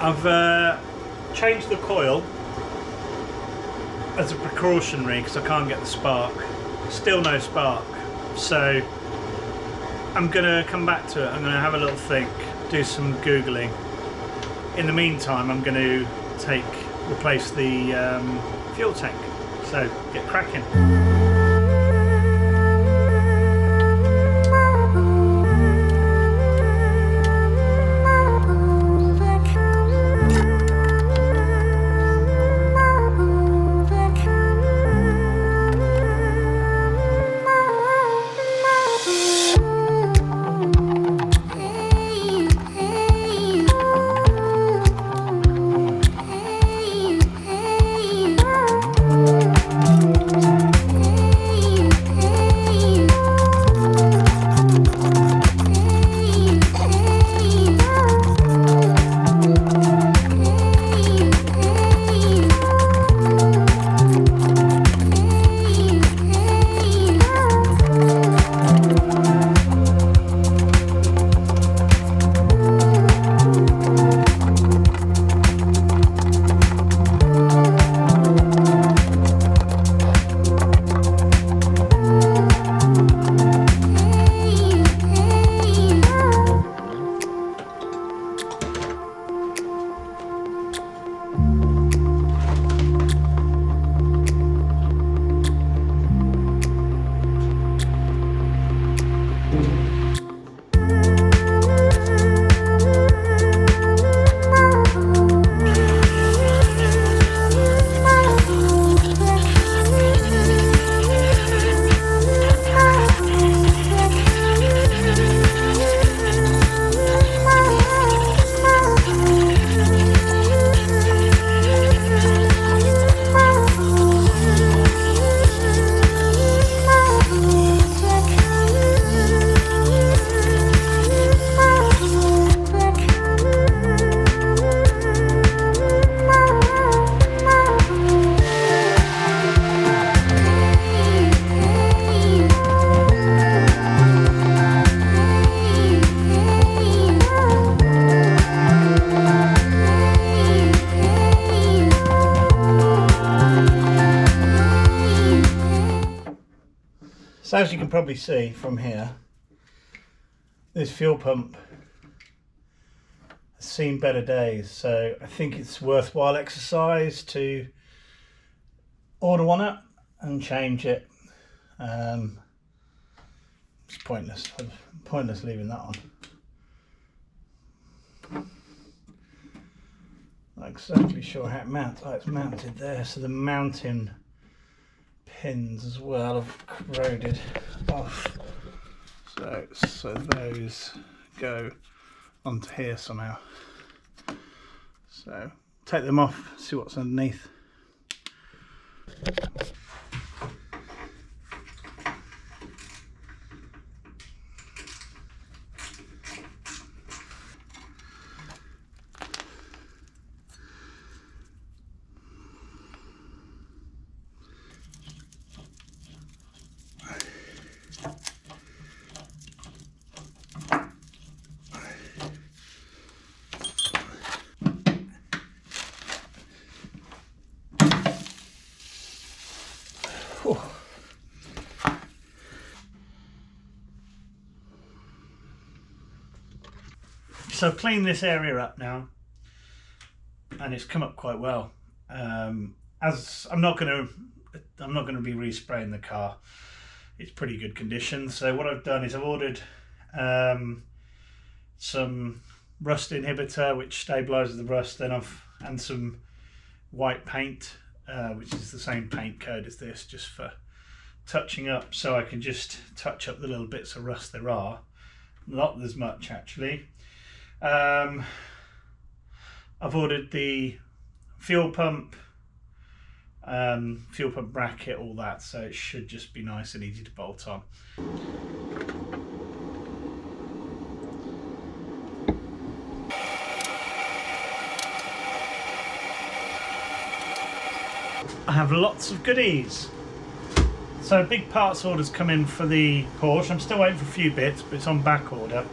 I've changed the coil as a precautionary because I can't get the spark. Still no spark. So I'm going to come back to it. I'm going to have a little think, do some Googling. In the meantime, I'm going to replace the fuel tank. So get cracking. So as you can probably see from here, this fuel pump has seen better days, so I think it's worthwhile exercise to order one up and change it. It's pointless leaving that on. Not exactly sure how it mounts. Oh, it's mounted there, so the mounting pins as well have corroded off, so those go onto here somehow. So take them off, see what's underneath. So I've cleaned this area up now, and it's come up quite well. As I'm not going to be respraying the car. It's pretty good condition. So what I've done is I've ordered some rust inhibitor, which stabilises the rust, and some white paint, which is the same paint code as this, just for touching up, so I can just touch up the little bits of rust there are. Not as much actually. I've ordered the fuel pump bracket, all that, so it should just be nice and easy to bolt on. I have lots of goodies. So big parts orders come in for the Porsche. I'm still waiting for a few bits, but it's on back order.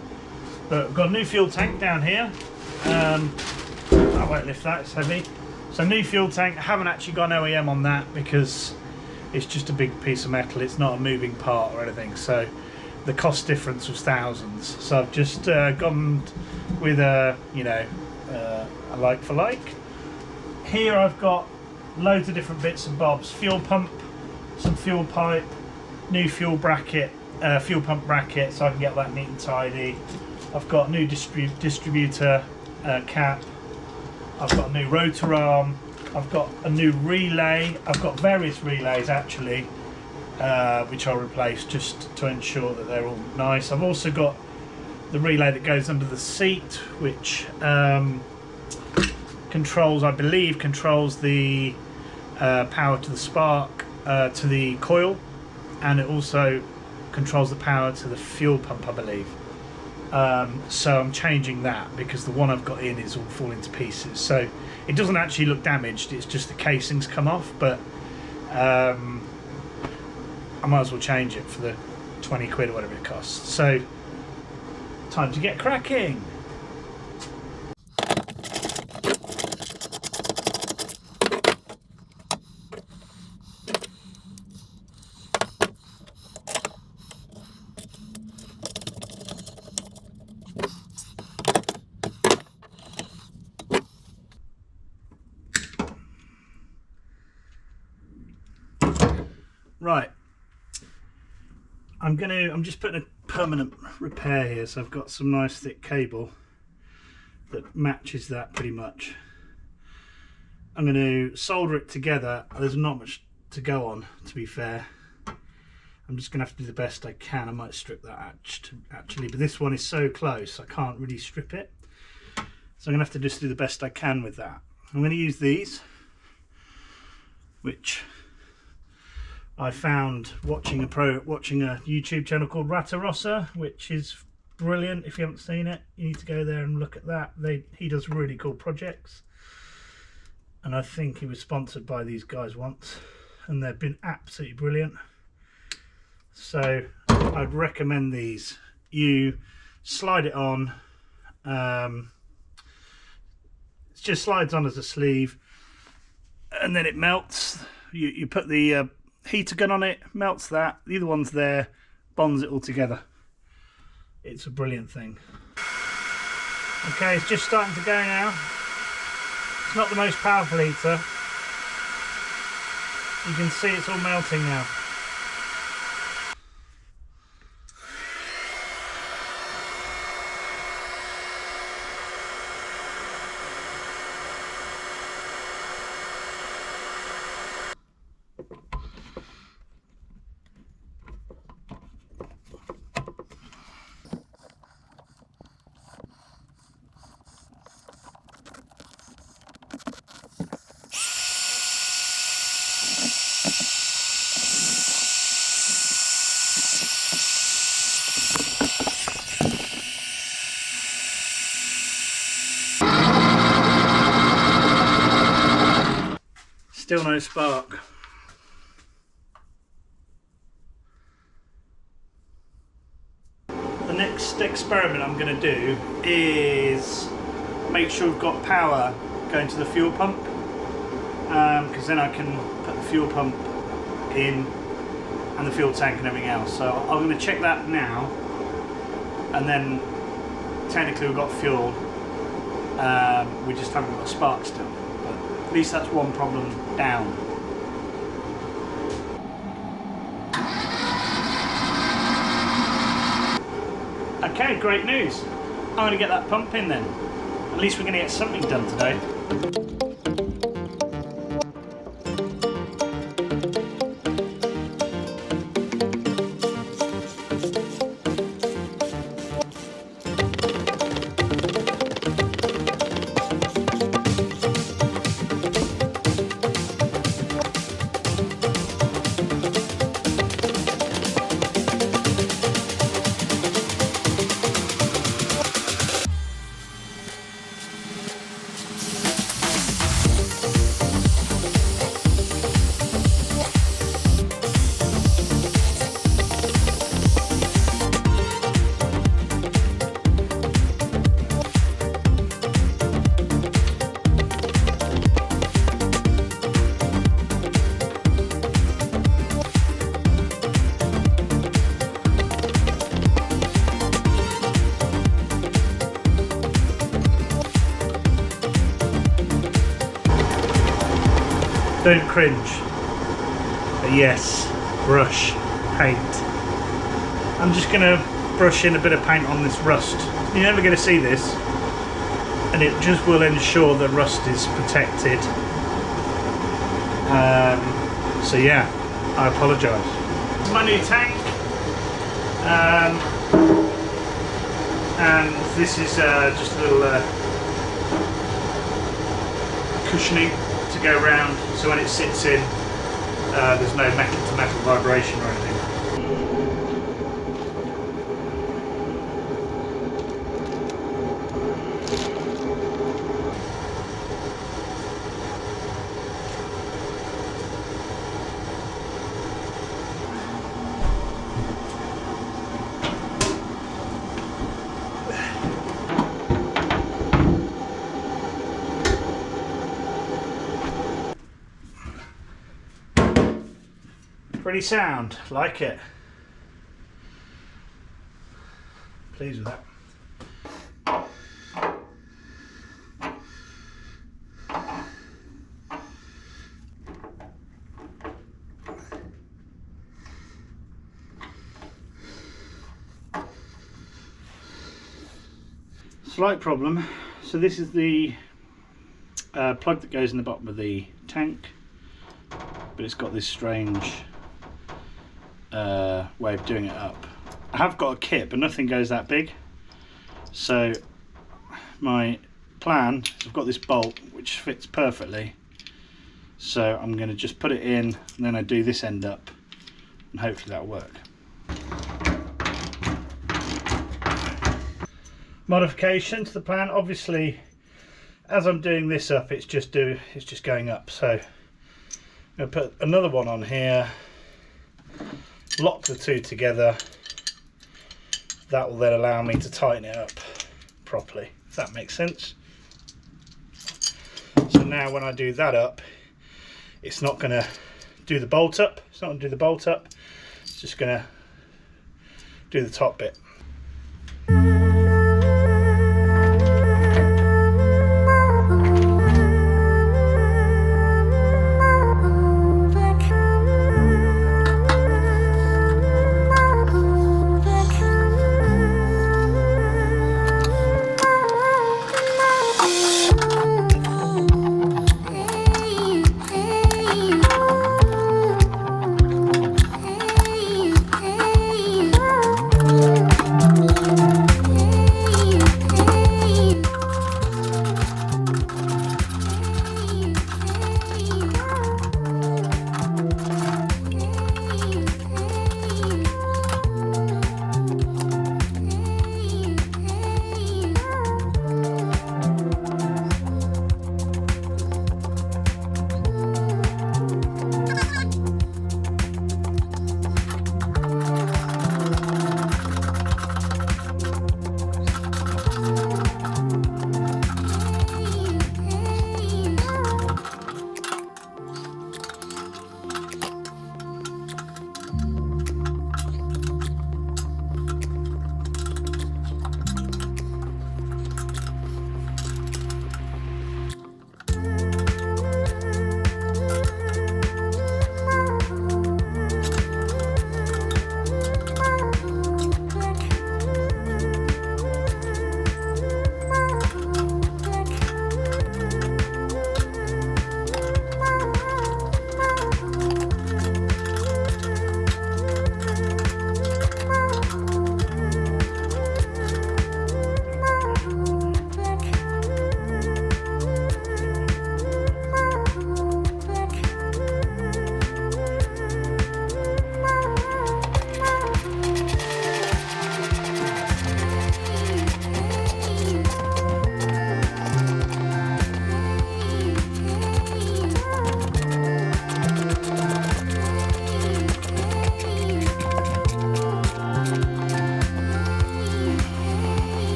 But I've got a new fuel tank down here. I won't lift that, it's heavy. So new fuel tank, I haven't actually gone OEM on that because it's just a big piece of metal, it's not a moving part or anything, so the cost difference was thousands. So I've just gone with a, you know, a like for like. Here I've got loads of different bits and bobs: fuel pump, some fuel pipe, new fuel bracket, fuel pump bracket, so I can get that neat and tidy. I've got new distributor cap. I've got a new rotor arm. I've got a new relay. I've got various relays actually, which I'll replace just to ensure that they're all nice. I've also got the relay that goes under the seat, which controls, I believe, controls the power to the spark, to the coil, and it also controls the power to the fuel pump, I believe. So I'm changing that because the one I've got in is all falling to pieces. So it doesn't actually look damaged, it's just the casing's come off, but I might as well change it for the 20 quid or whatever it costs. So time to get cracking. Right, I'm just putting a permanent repair here, so I've got some nice thick cable that matches that pretty much. I'm going to solder it together. There's not much to go on, to be fair. I'm just going to have to do the best I can. I might strip that actually, but this one is so close I can't really strip it. So I'm going to have to just do the best I can with that. I'm going to use these, which I found watching a YouTube channel called Ratarossa, which is brilliant. If you haven't seen it, you need to go there and look at that. He does really cool projects, and I think he was sponsored by these guys once, and they've been absolutely brilliant. So I'd recommend these. You slide it on, it just slides on as a sleeve, and then it melts. You put the heater gun on it, melts that, the other one's there, bonds it all together. It's a brilliant thing. Okay, it's just starting to go now. It's not the most powerful heater. You can see it's all melting now. Still no spark. The next experiment I'm going to do is make sure we've got power going to the fuel pump, because then I can put the fuel pump in and the fuel tank and everything else. So I'm going to check that now, and then technically we've got fuel, we just haven't got a spark still. At least that's one problem down. Okay, great news. I'm going to get that pump in then. At least we're going to get something done today. Don't cringe. But yes, brush, paint. I'm just going to brush in a bit of paint on this rust. You're never going to see this, and it just will ensure the rust is protected. So yeah, I apologise. My new tank, and this is just a little cushioning to go round, so when it sits in, there's no metal to metal vibration or anything. Pretty sound, like it. Pleased with that. Slight problem. So this is the plug that goes in the bottom of the tank, but it's got this strange way of doing it up. I have got a kit, but nothing goes that big. So my plan is I've got this bolt which fits perfectly. So I'm going to just put it in, and then I do this end up, and hopefully that'll work. Modification to the plan. Obviously, as I'm doing this up, it's just going up. So I'm going to put another one on here. Lock the two together. That will then allow me to tighten it up properly, if that makes sense. So now when I do that up, it's not going to do the bolt up. It's not going to do the bolt up. It's just going to do the top bit.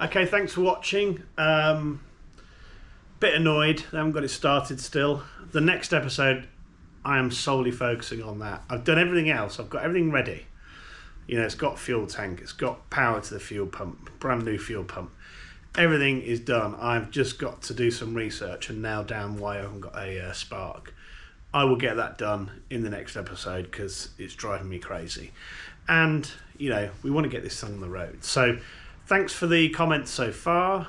Okay, thanks for watching. Bit annoyed, I haven't got it started still. The next episode, I am solely focusing on that. I've done everything else, I've got everything ready. You know, it's got fuel tank, it's got power to the fuel pump, brand new fuel pump. Everything is done. I've just got to do some research and nail down why I haven't got a spark. I will get that done in the next episode because it's driving me crazy. And, you know, we want to get this thing on the road. So, thanks for the comments so far.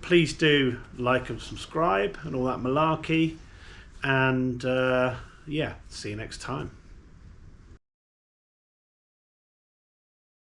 Please do like and subscribe and all that malarkey. And, yeah, see you next time.